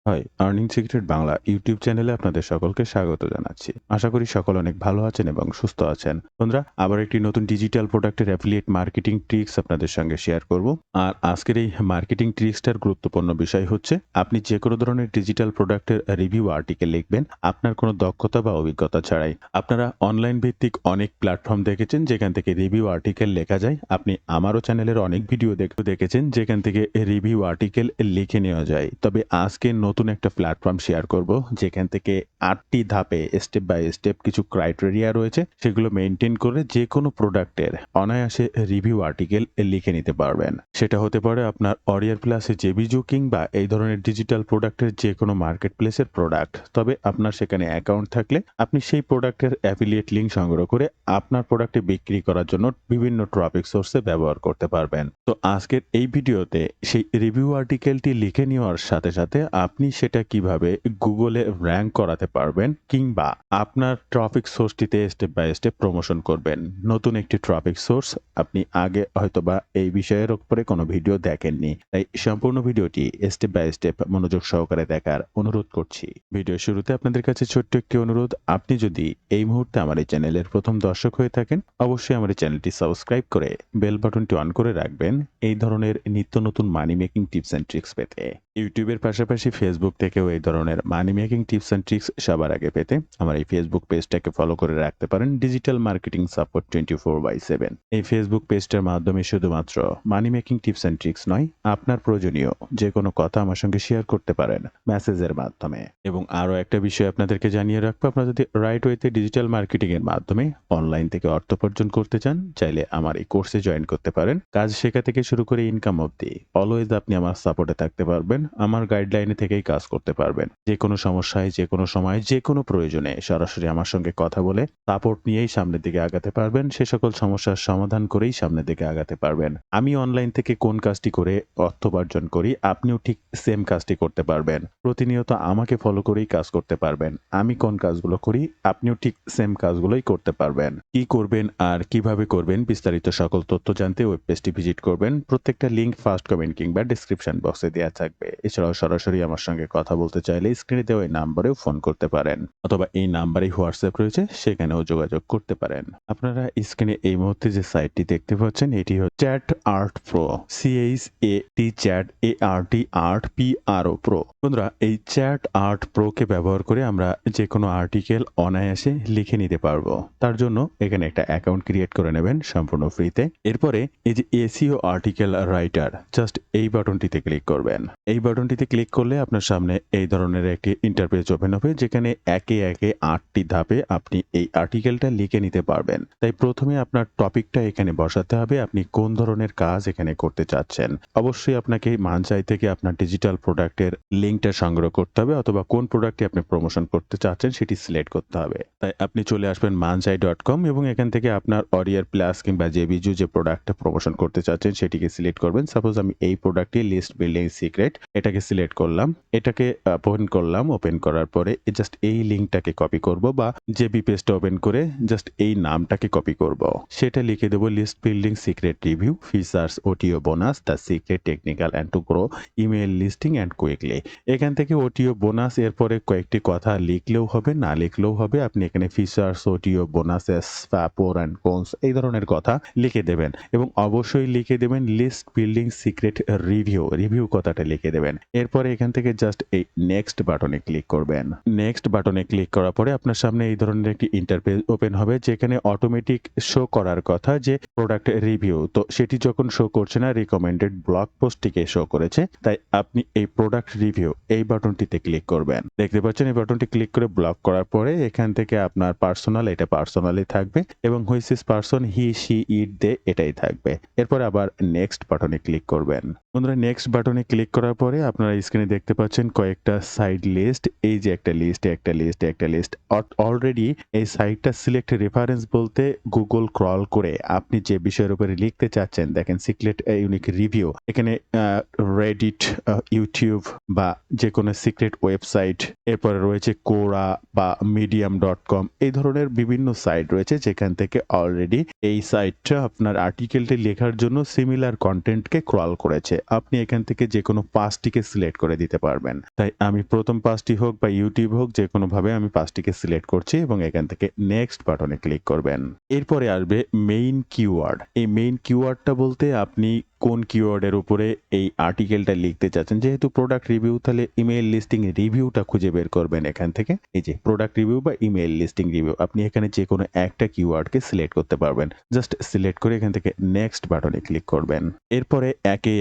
হয় earning secret Bangla YouTube চ্যানেলে আপনাদের সকলকে স্বাগত জানাচ্ছি। আশা করি সকল অনেক ভালো আছেন এবং সুস্থ আছেন। বন্ধুরা, আবার একটি নতুন ডিজিটাল প্রোডাক্টের অ্যাফিলিয়েট মার্কেটিং ট্রিক্স আপনাদের সঙ্গে শেয়ার করব। আর আজকের এই মার্কেটিং ট্রিক্সটার গুরুত্বপূর্ণ বিষয় হচ্ছে আপনি যে কোনো ধরনের ডিজিটাল প্রোডাক্টের রিভিউ আর্টিকেল লিখবেন আপনার কোনো দক্ষতা বা অভিজ্ঞতা ছাড়াই। আপনারা অনলাইন ভিত্তিক অনেক প্ল্যাটফর্ম দেখেছেন যেখান থেকে রিভিউ আর্টিকেল লেখা যায়। আপনি আমারও চ্যানেলের অনেক ভিডিও দেখেছেন যেখান থেকে রিভিউ আর্টিকেল লিখে নেওয়া যায়। তবে আজকে নতুন একটা প্ল্যাটফর্ম শেয়ার করব যেখান থেকে ৮টি ধাপে স্টেপ বাই স্টেপ কিছু ক্রাইটেরিয়া রয়েছে, সেগুলো মেনটেন করে যে কোনো প্রোডাক্টের অনায়াসে রিভিউ আর্টিকেল লিখে নিতে পারবেন। সেটা হতে পারে আপনার অরিয়ার প্লাসে জেবিজু কিংবা এই ধরনের ডিজিটাল প্রোডাক্টের যে কোনো মার্কেট প্লেসের প্রোডাক্ট। তবে আপনার সেখানে অ্যাকাউন্ট থাকলে আপনি সেই প্রোডাক্টের অ্যাফিলিয়েট লিঙ্ক সংগ্রহ করে আপনার প্রোডাক্টে বিক্রি করার জন্য বিভিন্ন ট্রাফিক সোর্সে ব্যবহার করতে পারবেন। তো আজকের এই ভিডিওতে সেই রিভিউ আর্টিকেলটি লিখে নেওয়ার সাথে সাথে আপনি সেটা কিভাবে গুগলে র্যাঙ্ক করাতে পারবেন কিংবা আপনার ট্রাফিক সোর্সটিতে স্টেপ বাই স্টেপ প্রমোশন করবেন। নতুন একটি ট্রাফিক সোর্স, আপনি আগে হয়তোবা এই বিষয়ের উপরে কোনো ভিডিও দেখেননি, তাই সম্পূর্ণ ভিডিওটি স্টেপ বাই স্টেপ মনোযোগ সহকারে দেখার অনুরোধ করছি। ভিডিও শুরুতে আপনাদের কাছে ছোট্ট একটি অনুরোধ, আপনি যদি এই মুহূর্তে আমার এই চ্যানেলের প্রথম দর্শক হয়ে থাকেন অবশ্যই আমার এই চ্যানেলটি সাবস্ক্রাইব করে বেল বাটনটি অন করে রাখবেন এই ধরনের নিত্য নতুন মানি মেকিং টিপস অ্যান্ড ট্রিক্স পেতে। ইউটিউবের পাশাপাশি ফেসবুক থেকেও এই ধরনের মানি মেকিং টিপস অ্যান্ড ট্রিক্স সবার আগে পেতে আমার এই ফেসবুক পেজটাকে ফলো করে রাখতে পারেন, ডিজিটাল মার্কেটিং সাপোর্ট 24/7। এই ফেসবুক পেজটার মাধ্যমে শুধুমাত্র মানি মেকিং টিপস অ্যান্ড ট্রিক্স নয়, আপনার প্রয়োজনীয় যে কোনো কথা আমার সঙ্গে শেয়ার করতে পারেন মেসেজের মাধ্যমে। এবং আরও একটা বিষয় আপনাদেরকে জানিয়ে রাখবো, আপনারা যদি রাইট ওয়েতে ডিজিটাল মার্কেটিং এর মাধ্যমে অনলাইন থেকে অর্থ উপার্জন করতে চান, চাইলে আমার এই কোর্সে জয়েন করতে পারেন। কাজ শেখা থেকে শুরু করে ইনকাম অবধি অলওয়েজ আপনি আমার সাপোর্টে থাকতে পারবেন, আমার গাইডলাইনে থেকেই কাজ করতে পারবেন। যে কোনো সমস্যায়, যে কোনো সময়, যে কোনো প্রয়োজনে সরাসরি আমার সঙ্গে কথা বলে সাপোর্ট নিয়েই সামনের দিকে আগাতে পারবেন। সে সকল সমস্যার সমাধান করেই সামনের দিকে আগাতে পারবেন। আমি অনলাইন থেকে কোন কাজটি করে অর্থ উপার্জন করি, আপনিও ঠিক সেম কাজটি করতে পারবেন। প্রতিনিয়ত আমাকে ফলো করেই কাজ করতে পারবেন। আমি কোন কাজগুলো করি আপনিও ঠিক সেম কাজগুলোই করতে পারবেন। কি করবেন আর কিভাবে করবেন বিস্তারিত সকল তথ্য জানতে ওয়েব পেজটি ভিজিট করবেন। প্রত্যেকটা লিংক ফার্স্ট কমেন্ট কিংবা ডেসক্রিপশন বক্সে দেওয়া থাকবে। এছাড়াও সরাসরি আমার সঙ্গে কথা বলতে চাইলে স্ক্রিনে দেওয়া এই নাম্বারেও ফোন করতে পারেন, অথবা এই নাম্বারেই হোয়াটসঅ্যাপ রয়েছে, সেখানেও যোগাযোগ করতে পারেন। আপনারা স্ক্রিনে এই মুহূর্তে যে সাইটটি দেখতে পাচ্ছেন এটি হচ্ছে chat art pro, CHAT chat ART pro. বন্ধুরা, এই চ্যাট আর্ট প্রোকে ব্যবহার করে আমরা যে কোনো আর্টিকেল অনায়াসে লিখে নিতে পারবো। তার জন্য এখানে একটা অ্যাকাউন্ট ক্রিয়েট করে নেবেন সম্পূর্ণ ফ্রিতে। এরপরে এই যে এসইও আর্টিকেল রাইটার, জাস্ট এই বাটনটিতে ক্লিক করবেন। এই বাটনটিতে ক্লিক করলে আপনার সামনে এই ধরনের একটি ইন্টারফেস ওপেন হবে যেখানে একে একে ৮টি ধাপে আপনি এই আর্টিকেলটা লিখে নিতে পারবেন। তাই প্রথমে আপনার টপিকটা এখানে বসাতে হবে, আপনি কোন ধরনের কাজ এখানে করতে চাচ্ছেন। অবশ্যই আপনাকে মানচাই থেকে আপনার ডিজিটাল প্রোডাক্টের লিঙ্কটা সংগ্রহ করতে হবে, অথবা কোন প্রোডাক্টটি আপনি প্রমোশন করতে চাচ্ছেন সেটি সিলেক্ট করতে হবে। তাই আপনি চলে আসবেন manchai.com এবং এখান থেকে আপনার অরিয়ার প্লাস কিংবা জেবিজু যে প্রোডাক্টটা প্রমোশন করতে চাচ্ছেন সেটিকে সিলেক্ট করবেন। সাপোজ আমি এই প্রোডাক্টটি লিস্ট বিল্ডিং সিক্রেট, এটাকে সিলেক্ট করলাম, এটাকে ওপেন করলাম। ওপেন করার পরে জাস্ট এই লিঙ্কটাকে কপি করব, বা জেবি পেজটা ওপেন করে জাস্ট এই নামটাকে কপি করব। সেটা লিখে দেবো list building secret review features OTO bonus the secret technical and to grow email listing and quickly. এখান থেকে ওটিও বোনাস এরপরে কয়েকটি কথা লিখলেও হবে, না লিখলেও হবে। আপনি এখানে ফিচার্স ওটিও বোনাসেস ফ্যাপোর অ্যান্ড কোনস এই ধরনের কথা লিখে দেবেন, এবং অবশ্যই লিখে দেবেন লিস্ট বিল্ডিং সিক্রেট রিভিউ কথাটা লিখে দেবেন। এরপরে এখান থেকে জাস্ট এই নেক্সট বাটনে ক্লিক করবেন। নেক্সট বাটনে ক্লিক করার পরে আপনার সামনে এই ধরনের একটি ইন্টারফেস ওপেন হবে যেখানে অটোমেটিক শো করার কথা যে প্রোডাক্ট রিভিউ, তো সেটি যখন শো করছে না, রিকমেন্ডেড ব্লগ পোস্টটিকে শো করেছে। তাই আপনি এই প্রোডাক্ট রিভিউ এই বাটনটিতে ক্লিক করবেন। দেখতে পাচ্ছেন এই বাটনটি ক্লিক করে ব্লক করার পরে এখান থেকে আপনার পার্সোনাল, এটা পার্সোনালি থাকবে, এবং which is person he she it they এটাই থাকবে। এরপর আবার নেক্সট বাটনে ক্লিক করবেন। বন্ধুরা, নেক্সট বাটনে ক্লিক করার পরে আপনারা স্ক্রিনে দেখতে পাচ্ছেন কয়েকটা সাইড লিস্ট। এই যে একটা লিস্ট অলরেডি এই সাইটটা সিলেক্ট রেফারেন্স বলতে গুগল ক্রল করে আপনি যে বিষয়ের উপরে লিখতে চাচ্ছেন, দেখেন সিক্রেট ইউনিক রিভিউ, এখানে রেডিট, ইউটিউব বা যে কোনো সিক্রেট ওয়েবসাইট, এরপরে রয়েছে কোরা বা medium.com, এই ধরনের বিভিন্ন সাইট রয়েছে যেখান থেকে অলরেডি এই সাইটটা আপনার আর্টিকেলটি লেখার জন্য সিমিলার কন্টেন্টকে ক্রল করেছে। আপনি এখান থেকে যে কোনো ৫ টিকে সিলেক্ট করে দিতে পারবেন। তাই আমি প্রথম ৫ টি হোক বা YouTube হোক যেকোনোভাবে আমি ৫ টিকে সিলেক্ট করছি এবং এখান থেকে নেক্সট বাটনে ক্লিক করবেন। এরপরে আসবে মেইন কিওয়ার্ড। এই মেইন কিওয়ার্ডটা বলতে আপনি কোন কিওয়ার্ডের উপরে এই আর্টিকেলটা লিখতে চাচ্ছেন। যেহেতু প্রোডাক্ট রিভিউ তাহলে ইমেইল লিস্টিং রিভিউটা খুঁজে বের করবেন এখান থেকে। এই যে প্রোডাক্ট রিভিউ বা ইমেইল লিস্টিং রিভিউ আপনি এখানে যেকোনো একটা কিওয়ার্ডকে সিলেক্ট করতে পারবেন। জাস্ট সিলেক্ট করে এখান থেকে নেক্সট বাটনে ক্লিক করবেন। এরপরে একে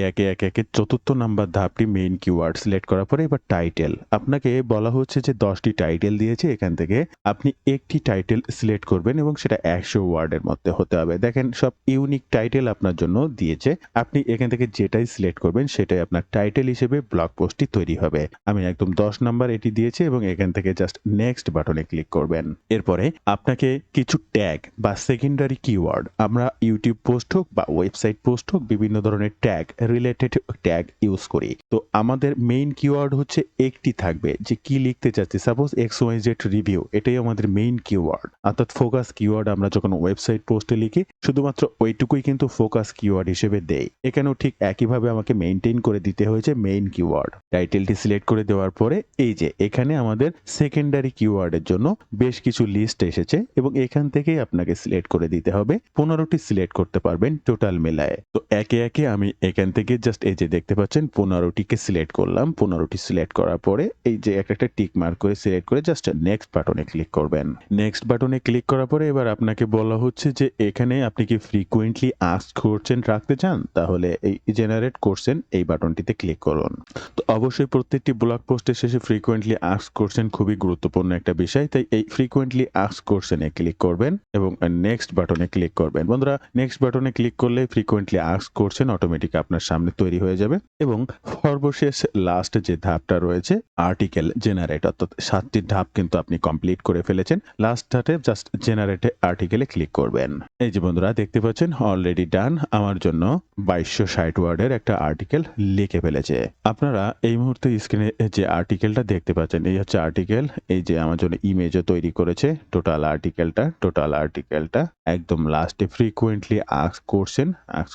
৪র্থ নাম্বার ধাপটি মেইন কিওয়ার্ড সিলেক্ট করার পরে এবার টাইটেল। আপনাকে বলা হচ্ছে যে ১০ টি টাইটেল দিয়েছে এখান থেকে আপনি একটি টাইটেল সিলেক্ট করবেন এবং সেটা ১০০ ওয়ার্ডের মধ্যে হতে হবে। দেখেন সব ইউনিক টাইটেল আপনার জন্য দিয়েছে। আপনি এখান থেকে যেটাই সিলেক্ট করবেন সেটাই আপনার টাইটেল হিসেবে ব্লগ পোস্টটি তৈরি হবে। আমি একদম ১০ নাম্বার এটি দিয়েছি এবং এখান থেকে জাস্ট নেক্সট বাটনে ক্লিক করবেন। এরপরে আপনাকে কিছু ট্যাগ বা সেকেন্ডারি কিওয়ার্ড আমরা ইউটিউব পোস্ট হোক বা ওয়েবসাইট পোস্ট হোক বিভিন্ন ধরনের ট্যাগ রিলেটেড ট্যাগ ইউজ করি। তো আমাদের মেইন কিওয়ার্ড হচ্ছে একটি থাকবে যে কি লিখতে চাচ্ছি। সাপোজ XYZ রিভিউ এটাই আমাদের মেইন কিওয়ার্ড। অর্থাৎ ফোকাস কিওয়ার্ড আমরা যখন ওয়েবসাইট পোস্টে লিখি শুধুমাত্র ওইটুকুই কিন্তু ফোকাস কিওয়ার্ড হিসেবে দেই। এখানেও ঠিক একইভাবে আমাকে মেইনটেইন করে দিতে হয়েছে মেইন কিওয়ার্ড। টাইটেলটি সিলেক্ট করে দেওয়ার পরে এই যে এখানে আমাদের সেকেন্ডারি কিওয়ার্ডের জন্য বেশ কিছু লিস্ট এসেছে এবং এখান থেকেই আপনাকে সিলেক্ট করে দিতে হবে। ১৫টি সিলেক্ট করতে পারবেন টোটাল মেলায়। তো একে আমি এখান থেকে জাস্ট এই যে দেখতে পাচ্ছেন ১৫টিকে সিলেক্ট করলাম। ১৫টি সিলেক্ট করার পরে এই যে একটা টিক মার্ক করে সিলেক্ট করে জাস্ট নেক্সট বাটনে ক্লিক করবেন। নেক্সট বাটনে ক্লিক করার পরে এবার আপনাকে বলা হচ্ছে যে এখানে আপনি কি ফ্রিকোয়েন্টলি আস্ক কোশ্চেন রাখতে চান তাহলে এই জেনারেট কোশ্চেন এই বাটনটিতে ক্লিক করুন। তো অবশ্যই প্রত্যেকটি ব্লগ পোস্টের শেষে ফ্রিকোয়েন্টলি আস্ক কোশ্চেন খুবই গুরুত্বপূর্ণ একটা বিষয়। তাই এই ফ্রিকোয়েন্টলি আস্ক কোশ্চেনে ক্লিক করবেন এবং নেক্সট বাটনে ক্লিক করবেন। বন্ধুরা নেক্সট বাটনে ক্লিক করলে ফ্রিকোয়েন্টলি আস্ক কোশ্চেন অটোমেটিক আপনার সামনে তৈরি হয়ে যাবে এবং সর্বশেষ লাস্ট যে ধাপটা রয়েছে আর্টিকেল জেনারেট অর্থাৎ ৭টি ধাপ কিন্তু আপনি কমপ্লিট করে ফেলেছেন। লাস্ট ধাপে জাস্ট জেনারেটে আর্টিকেলে ক্লিক করবেন। এই যে বন্ধুরা দেখতে পাচ্ছেন অলরেডি ডান আমার জন্য ২২৬০ ওয়ার্ডের একটা আর্টিকেল লিখে ফেলেছে। আপনারা এই মুহূর্তে স্ক্রিনে যে আর্টিকেলটা দেখতে পাচ্ছেন এই হচ্ছে আর্টিকেল। এই যে আমার জন্য ইমেজও তৈরি করেছে টোটাল আর্টিকেলটা একদম লাস্টে ফ্রিকোয়েন্টলি আস্ক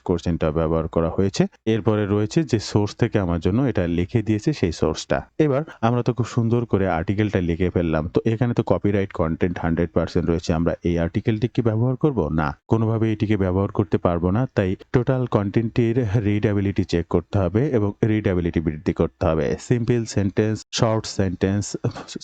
কোশ্চেনটা ব্যবহার করা হয়েছে। এরপরে রয়েছে যে সোর্স থেকে আমার জন্য এটা লিখে দিয়েছে সেই সোর্সটা। এবার আমরা তো খুব সুন্দর করে আর্টিকেলটা লিখে ফেললাম। তো এখানে তো কপিরাইট কন্টেন্ট 100% রয়েছে। আমরা এই আর্টিকেলটি কি ব্যবহার করব? না, কোনোভাবে এটিকে ব্যবহার করতে পারবো না। তাই টোটাল কন্টেন্টের রিডেবিলিটি চেক করতে হবে এবং রিডেবিলিটি বৃদ্ধি করতে হবে। Simple sentence, short sentence,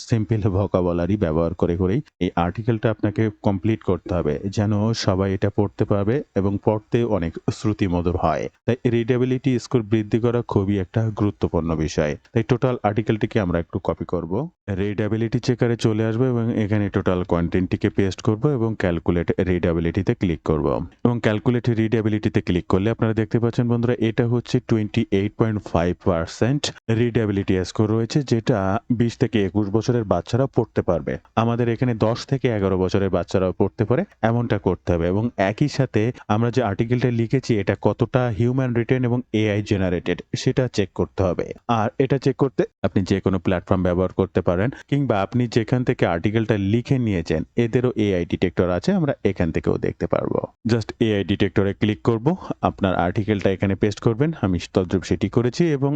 simple vocabulary ব্যবহার করেই এই আর্টিকেলটা আপনাকে কমপ্লিট করতে হবে যেন সবাই এটা পড়তে পারবে এবং পড়তে অনেক শ্রুতিমধুর হয়। তাই রিডেবিলিটি স্কোর বৃদ্ধি করা খুবই একটা গুরুত্বপূর্ণ বিষয়। তাই টোটাল আর্টিকেলটিকে আমরা একটু কপি করব। রিডেবিলিটি চেকারে চলে আসবো এবং এখানে টোটাল কন্টেন্টটিকে পেস্ট করব এবং ক্যালকুলেট রিডেবিলিটিতে ক্লিক করব এবং ক্যালকুলেট রিডেবিলিটিতে ক্লিক করলে আপনারা দেখতে পাচ্ছেন বন্ধুরা এটা হচ্ছে 28.5% রিডেবিলিটি স্কোর রয়েছে যেটা ২০ থেকে ২১ বছরের বাচ্চারা পড়তে পারবে। আমাদের এখানে ১০ থেকে ১১ বছরের বাচ্চারাও পড়তে পারে এমনটা করতে হবে এবং একই সাথে আমরা যে আর্টিকেলটা লিখেছি এটা কতটা হিউম্যান রিটেন এবং AI জেনারেটেড সেটা চেক করতে হবে। আর এটা চেক করতে আপনি যে কোনো প্ল্যাটফর্ম ব্যবহার করতে পারেন কিংবা আপনি যেখান থেকে আর্টিকেলটা লিখে নিয়েছেন এদেরও AI ডিটেক্টর আছে, আমরা এখান থেকেও দেখতে পারবো। জাস্ট AI ডিটেক্টরে ক্লিক করব, আপনার আর্টিকেলটা এখানে পেস্ট করবেন। আমি তদ্রুপ সেটি করেছি এবং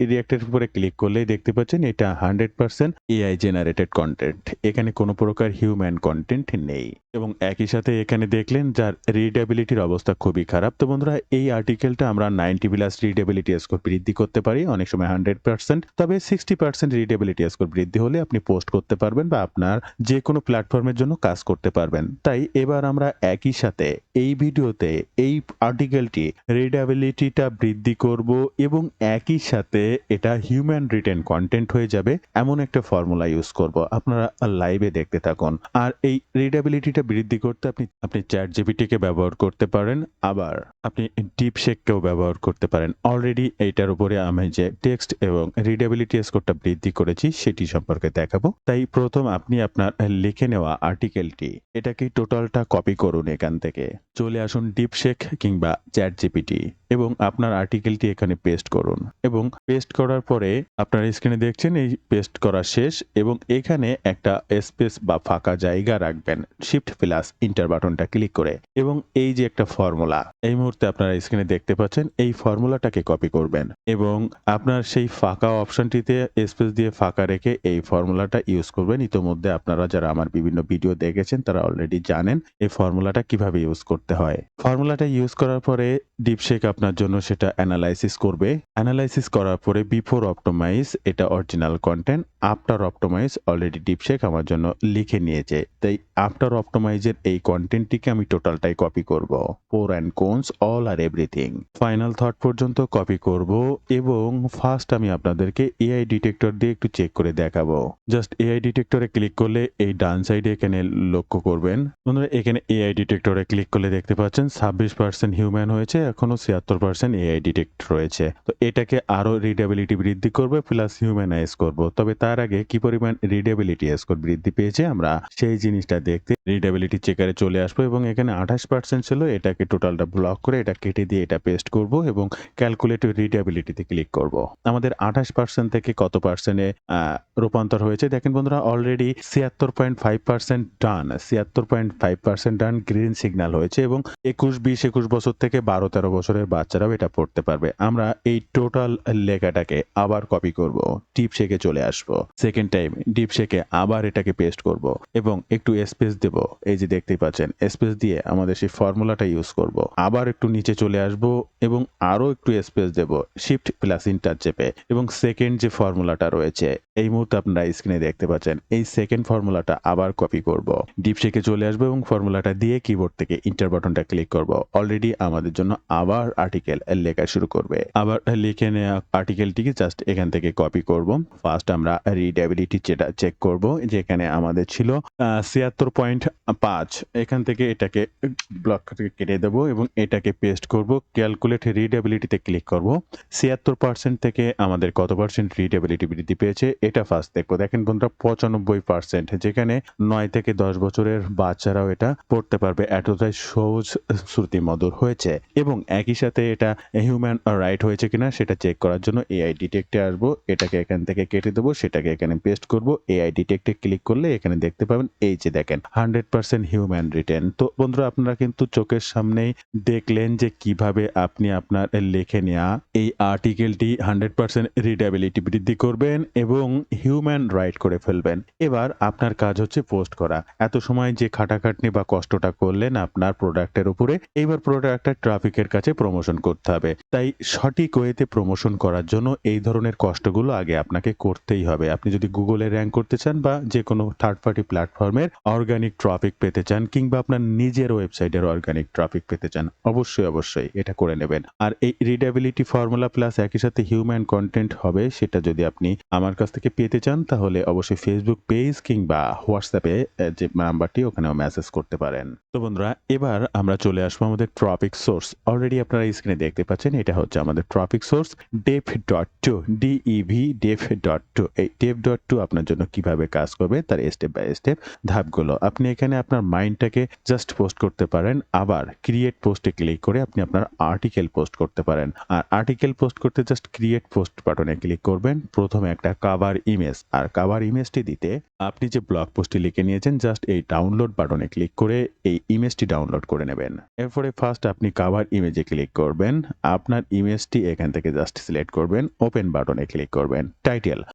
রিঅ্যাক্টের উপরে ক্লিক করলেই দেখতে পাচ্ছেন এটা 100% AI জেনারেটেড কন্টেন্ট। এখানে কোনো প্রকার হিউম্যান কন্টেন্ট নেই এবং একই সাথে এখানে দেখলেন যার রিডেবিলিটির অবস্থা খুবই খারাপ। তো বন্ধুরা এই আর্টিকেলটা আমরা 90+ রিডেবিলিটি স্কোর বৃদ্ধি করতে পারি, অনেক সময় 100%। তবে 60% রিডেবিলিটি স্কোর বৃদ্ধি হলে আপনি পোস্ট করতে পারবেন বা আপনার যে কোনো প্ল্যাটফর্মের জন্য কাজ করতে পারবেন। তাই এবার আমরা একই সাথে এই ভিডিওতে এই আর্টিকেলটি রিডেবিলিটিটা বৃদ্ধি করব এবং একই সাথে এটা হিউম্যান রিটেন কন্টেন্ট হয়ে যাবে এমন একটা ফর্মুলা ইউজ করব। আপনারা লাইভে দেখতে থাকুন। আর এই রিডেবিলিটিটা বৃদ্ধি করতে আপনি ChatGPT-কে ব্যবহার করতে পারেন, আবার আপনি ডিপশেককেও ব্যবহার করতে পারেন। অলরেডি এইটার উপরে আমি যে টেক্সট এবং রিডেবিলিটি স্কোরটা বৃদ্ধি করেছি সেটি সম্পর্কে দেখাবো। তাই প্রথম আপনি আপনার লিখে নেওয়া আর্টিকেলটি এটাকে টোটালটা কপি করুন, এখান থেকে চলে আসুন ডিপশেক কিংবা ChatGPT এবং আপনার আর্টিকেলটি এখানে পেস্ট করুন এবং পেস্ট করার পরে আপনার স্ক্রিনে দেখছেন এই পেস্ট করা শেষ এবং এখানে একটা স্পেস বা ফাঁকা জায়গা রাখবেন। শিফট প্লাস ইন্টার বাটনটা ক্লিক করে এবং এই যে একটা ফর্মুলা এই মুহূর্তে আপনারা স্ক্রিনে দেখতে পাচ্ছেন, এই ফর্মুলাটাকে কপি করবেন এবং আপনার সেই ফাঁকা অপশনটিতে স্পেস দিয়ে ফাঁকা রেখে এই ফর্মুলাটা ইউজ করবেন। ইতোমধ্যে আপনারা যারা আমার বিভিন্ন ভিডিও দেখেছেন তারা অলরেডি জানেন এই ফর্মুলাটা কিভাবে ইউজ করতে হয়। ফর্মুলাটা ইউজ করার পরে ডিপশেক আপনার জন্য সেটা অ্যানালাইসিস করবে। অ্যানালাইসিস করার পরে বিফোর অপটিমাইজ এটা original content, after optimize already DeepSeek আমার জন্য লিখে নিয়েছে। তাই আফটার অপটিমাইজের এই কন্টেন্টটিকে আমি টোটালটাই কপি করব। প্রো অ্যান্ড কোনস অল আর এভরিথিং ফাইনাল থট পর্যন্ত কপি করব এবং ফার্স্ট আমি আপনাদেরকে এআই ডিটেক্টর দিয়ে একটু চেক করে দেখাবো। জাস্ট এআই ডিটেক্টরে ক্লিক করলে এই ডান সাইডে এখানে লক্ষ্য করবেন বন্ধুরা, এখানে এআই ডিটেক্টরে ক্লিক করলে দেখতে পাচ্ছেন 26% হিউম্যান হয়েছে, এখনো 76% এআই ডিটেক্ট রয়েছে। তো এটাকে আরো রিডেবিলিটি বৃদ্ধি করবে প্লাস হিউম্যানাইজ করব। তবে তার আগে কি পরিমাণ রিডেবিলিটি স্কোর বৃদ্ধি পেয়েছে আমরা সেই জিনিসটা দেখতে রিডেবিলিটি চেকারে চলে আসবো এবং এখানে 28% ছিল, এটাকে টোটালটা ব্লক করে এটা কেটে দিয়ে এটা পেস্ট করব এবং ক্যালকুলেট রিডেবিলিটিতে ক্লিক করব। আমাদের 28% থেকে কত পার্সেন্টে রূপান্তর হয়েছে দেখেন বন্ধুরা, অলরেডি 76.5% ডান, 76.5% ডান, গ্রিন সিগন্যাল হয়েছে এবং 21 বছর থেকে 12-13 বছরের বাচ্চারাও এটা পড়তে পারবে। আমরা এই টোটাল লেখাটাকে আবার কপি করব, ডিপশেকে চলে আসবো, সেকেন্ড টাইম ডিপশেকে আবার এটাকে পেস্ট করব এবং একটু স্পেস দেব। এই যে দেখতেই পাচ্ছেন স্পেস দিয়ে আমাদের সেই ফর্মুলাটা ইউজ করব। আবার একটু নিচে চলে আসব এবং আরো একটু স্পেস দেব, শিফট প্লাস ইন্টার চেপে এবং সেকেন্ড যে ফর্মুলাটা রয়েছে এই মুহূর্তে আপনারা স্ক্রিনে দেখতে পাচ্ছেন, এই সেকেন্ড ফর্মুলাটা আবার কপি করব। ডিপশেকে চলে আসবো এবং ফর্মুলাটা দিয়ে কিবোর্ড থেকে ইন্টার বাটনটা ক্লিক করব। অলরেডি আমাদের জন্য আবার আর্টিকেল লেখা শুরু করবে। আবার লিখে নেওয়া আর্টিকেলটিকে জাস্ট এখান থেকে কপি করব। ফার্স্ট আমরা রিডেবিলিটি যেটা চেক করব, যেখানে আমাদের ছিল 76.5, এখান থেকে এটাকে ব্লক থেকে কেটে দেব এবং এটাকে পেস্ট করব। ক্যালকুলেট রিডেবিলিটিতে ক্লিক করব। 76% থেকে আমাদের কত পার্সেন্ট রিডেবিলিটি বৃদ্ধি পেয়েছে এটা ফার্স্ট দেখবো। দেখেন বন্ধুরা 95%, যেখানে 9 থেকে 10 বছরের বাচ্চারাও এটা পড়তে পারবে, এতটাই সহজ শ্রুতি মধুর হয়েছে এবং একই সাথে এটা হিউম্যান রাইট হয়েছে কিনা সেটা চেক করার জন্য এআই ডিটেক্টে আসবো, এটাকে এখান থেকে কেটে দেবো, সেটাকে এখানে পেস্ট করব। এআই ডিটেক্টে ক্লিক করলে এখানে দেখতে পাবেন এই যে দেখেন 100% হিউম্যান রিটেন। তো বন্ধুরা আপনারা কিন্তু চোখের সামনেই দেখলেন যে কিভাবে আপনি আপনার লেখে নেওয়া এই আর্টিকেলটি 100% রিডেবিলিটি বৃদ্ধি করবেন এবং হিউম্যান রাইট করে ফেলবেন। এবার আপনার কাজ হচ্ছে পোস্ট করা। এত সময় যে খাটাখাটনি বা কষ্টটা করলেন আপনার প্রোডাক্টের উপরে, এইবার প্রোডাক্টটা ট্রাফিকের কাছে প্রমোশন করতে হবে। তাই সঠিক ওয়েতে প্রমোশন করার জন্য এই ধরনের কষ্টগুলো আগে আপনাকে করতেই হবে। আপনি যদি গুগলে র্যাঙ্ক করতে চান বা যে কোনো থার্ড পার্টি প্ল্যাটফর্মের অর্গানিক ট্রাফিক পেতে চান কিংবা আপনার নিজের ওয়েবসাইটের অর্গানিক ট্রাফিক পেতে চান, অবশ্যই এটা করে নেবেন। আর এই রিডেবিলিটি ফর্মুলা প্লাস একই সাথে হিউম্যান কন্টেন্ট হবে, সেটা যদি আপনি আমার কাছ থেকে পেতে চান তাহলে অবশ্যই ফেসবুক পেজ কিংবা হোয়াটসঅ্যাপে যে নাম্বারটি ওখানেও মেসেজ করতে পারেন। তো বন্ধুরা এবার আমরা চলে আসবো আমাদের ট্রাফিক সোর্স। অলরেডি আপনারা স্ক্রিনে দেখতে পাচ্ছেন এটা হচ্ছে আমাদের ট্রাফিক সোর্স dev.to, dev.to। এই dev.to আপনার জন্য কিভাবে কাজ করবে তার স্টেপ বাই স্টেপ ধাপগুলো। আপনি এখানে আপনার মাইন্ডটাকে জাস্ট পোস্ট করতে পারেন, আবার ক্রিয়েট পোস্টে ক্লিক করে আপনি আপনার আর্টিকেল পোস্ট করতে পারেন। আর আর্টিকেল পোস্ট করতে জাস্ট ক্রিয়েট পোস্ট বাটনে ক্লিক করবেন। প্রথমে একটা কভার ইমেজ, আর কভার ইমেজটি দিতে আপনি যে ব্লগ পোস্টটি লিখে নিয়েছেন জাস্ট এই ডাউনলোড বাটনে ক্লিক করে এই ইমেজটি ডাউনলোড করে নেবেন। এরপরে ফার্স্ট আপনি কভার ইমেজে ক্লিক করবেন, আপনার ইমেজটি এখান থেকে জাস্ট সিলেক্ট করবেন, ওপেন বাটনে ক্লিক করবেন।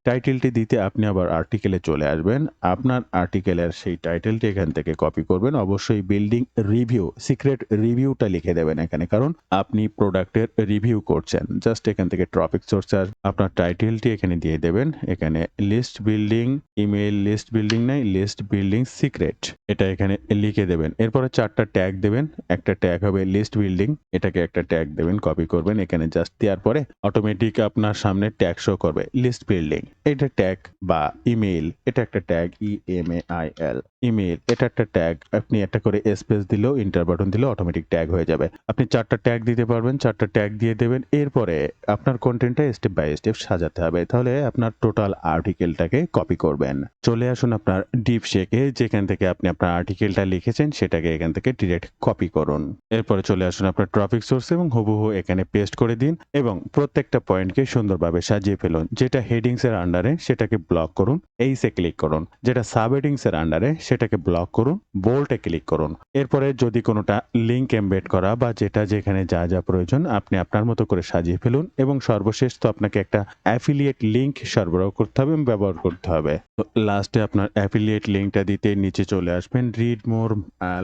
টাইটেলটি দিতে আপনি আবার আর্টিকেলে চলে আসবেন, আপনার আর্টিকেলের সেই টাইটেলটি এখান থেকে কপি করবেন। অবশ্যই বিল্ডিং রিভিউ, সিক্রেট রিভিউটা লিখে দেবেন এখানে, কারণ আপনি প্রোডাক্টের রিভিউ করছেন। জাস্ট এখান থেকে টপিক সোর্স আপনার টাইটেলটি এখানে দিয়ে দেবেন। এখানে list building email, list building নাই, লিস্ট বিল্ডিং সিক্রেট, এটা এখানে লিখে দেবেন। এরপরে 4টা ট্যাগ দেবেন, একটা ট্যাগ হবে লিস্ট বিল্ডিং, এটাকে একটা ট্যাগ দেবেন, কপি করবেন। এখানে জাস্ট দেওয়ার পরে অটোমেটিক আপনার সামনে ট্যাগ শো করবে লিস্ট বিল্ডিং, এটা ট্যাগ বা ইমেল, এটা একটা ট্যাগ ইএমএআইএল ইমেল, এটা একটা ট্যাগ। আপনি একটা করে স্পেস দিলেও ইন্টার বাটন দিলেও অটোমেটিক ট্যাগ হয়ে যাবে। আপনি 4টা ট্যাগ দিতে পারবেন, 4টা ট্যাগ দিয়ে দেবেন। এরপরে আপনার কন্টেন্টটা স্টেপ বাই স্টেপ সাজাতে হবে, তাহলে আপনার টোটাল আর্টিকেলটাকে কপি করবেন। চলে আসুন আপনার ডিপশেকে, যেখান থেকে আপনি আপনার আর্টিকেলটা লিখেছেন সেটাকে এখান থেকে ডিরেক্ট কপি করুন। এরপরে চলে আসুন আপনার টপিক সোর্স এবং হুবহু এখানে পেস্ট করে দিন এবং প্রত্যেকটা পয়েন্টকে সুন্দরভাবে সাজিয়ে ফেলুন। যেটা হেডিংস এর আন্ডারে সেটাকে ব্লক করুন, এইসে ক্লিক করুন। যেটা সাব হেডিংস এর আন্ডারে সেটাকে ব্লক করুন, বোল্টে ক্লিক করুন। এরপরে যদি কোনোটা লিঙ্ক এমবেড করা বা যেটা যেখানে যা যা প্রয়োজন আপনি আপনার মতো করে সাজিয়ে ফেলুন এবং সর্বশেষ তো আপনাকে একটা অ্যাফিলিয়েট লিঙ্ক সরবরাহ করতে হবে এবং ব্যবহার করতে হবে। তো লাস্টে আপনার অ্যাফিলিয়েট লিঙ্কটা দিতে নিচে চলে আসবেন রিড মোর,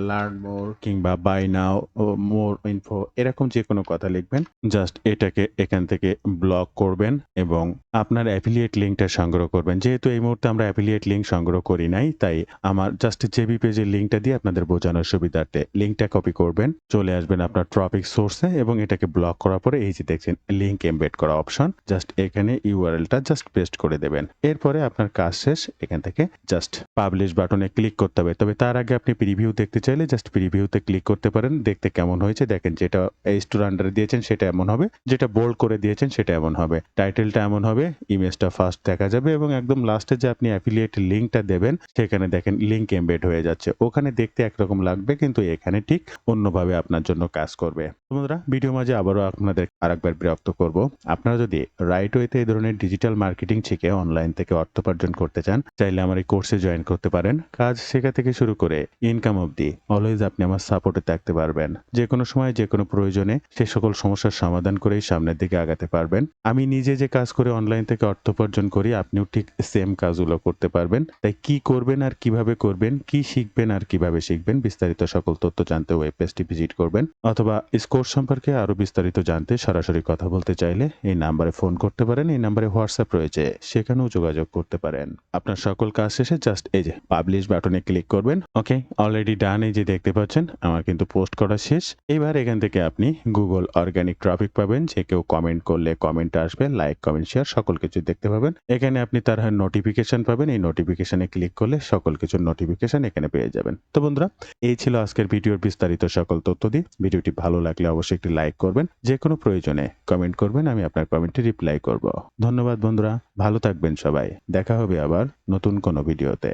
লার্ন মোর কিংবা বাই নাও, মোর ইনফো এরকম যে কোনো কথা লিখবেন। জাস্ট এটাকে এখান থেকে ব্লক করবেন এবং আপনার অ্যাফিলিয়েট লিঙ্কটা সংগ্রহ করবেন। যেহেতু এই মুহূর্তে আমরা অ্যাফিলিয়েট লিঙ্ক সংগ্রহ করি নাই, তাই আমার জাস্ট জেবি পেজের লিঙ্কটা দিয়ে আপনাদের বোঝানোর সুবিধার্থে লিঙ্কটা কপি করবেন, চলে আসবেন আপনার ট্রপিক সোর্সে এবং এটাকে ব্লক করার পরে এই যে দেখছেন লিঙ্ক এমবেড করা অপশন, জাস্ট এখানে ইউআরএলটা জাস্ট পেস্ট করে দেবেন। এরপরে আপনার কাজ শেষ। এখান থেকে জাস্ট পাবলিশ বাটনে ক্লিক করতে হবে। তবে তার আগে আপনি প্রিভিউ দেখতে চাইলে জাস্ট প্রিভিউতে ক্লিক করতে পারেন। দেখতে কেমন হয়েছে দেখেন, যেটা স্টোর আন্ডারে দিয়েছেন সেটা এমন হবে, যেটা বোল্ড করে দিয়েছেন সেটা এমন হবে, টাইটেলটা এমন হবে, ইমেজটা ফার্স্ট দেখা যাবে এবং একদম লাস্টে যে আপনি অ্যাফিলিয়েট লিঙ্কটা দেবেন সেখানে দেখেন লিঙ্ক এমবেড হয়ে যাচ্ছে। ওখানে দেখতে একরকম লাগবে কিন্তু এখানে ঠিক অন্যভাবে আপনার জন্য কাজ করবে। বন্ধুরা, ভিডিও মাঝে আবারও আপনাদের আরেকবার বিরক্ত করব। আপনারা যদি রাইট ওয়েতে এই ধরনের ডিজিটাল মার্কেটিং শিখে অনলাইন থেকে অর্থ উপার্জন করতে চান, চাইলে আমার এই কোর্সে জয়েন করতে পারেন। কাজ শেখা থেকে শুরু করে ইনকাম অবধি অলওয়েজ আপনি আমার সাপোর্টে থাকতে পারবেন। যে কোনো সময় যে কোনো প্রয়োজনে সে সকল সমস্যার সমাধান করেই সামনের দিকে আগাতে পারবেন। আমি নিজে যে কাজ করে অনলাইন থেকে অর্থ উপার্জন করি আপনিও ঠিক সেম কাজগুলো করতে পারবেন। তাই কি করবেন আর কিভাবে করবেন, কি শিখবেন আর কিভাবে শিখবেন, বিস্তারিত সকল তথ্য জানতে ওয়েব পেজটি ভিজিট করবেন অথবা এই কোর্স সম্পর্কে আরো বিস্তারিত জানতে সরাসরি কথা বলতে চাইলে এই নাম্বারে ফোন করতে পারেন। এই নাম্বারে হোয়াটসঅ্যাপ রয়েছে, সেখানেও যোগাযোগ করতে পারেন। আপনার সকল কাজ শেষে জাস্ট এই যে পাবলিশ বাটনে ক্লিক করবেন। ওকে, অলরেডি ডান। এই যে দেখতে পাচ্ছেন আমার কিন্তু পোস্ট করা শেষ। এবার এখান থেকে আপনি গুগল অর্গানিক ট্রাফিক পাবেন। যে কেউ কমেন্ট করলে কমেন্ট আসবে, লাইক কমেন্ট শেয়ার সকল কিছু দেখতে পাবেন। এখানে আপনি তার নোটিফিকেশন পাবেন। এই নোটিফিকেশনে ক্লিক করলে সকল কিছুর নোটিফিকেশন এখানে পেয়ে যাবেন। তো বন্ধুরা, এই ছিল আজকের ভিডিওর বিস্তারিত সকল তথ্য দিয়ে। ভিডিওটি ভালো লাগলে অবশ্যই একটি লাইক করবেন, যে কোনো প্রয়োজনে কমেন্ট করবেন, আমি আপনার কমেন্টে রিপ্লাই করব। ধন্যবাদ বন্ধুরা, ভালো থাকবেন সবাই। দেখা হবে আবার নতুন কোনো ভিডিওতে।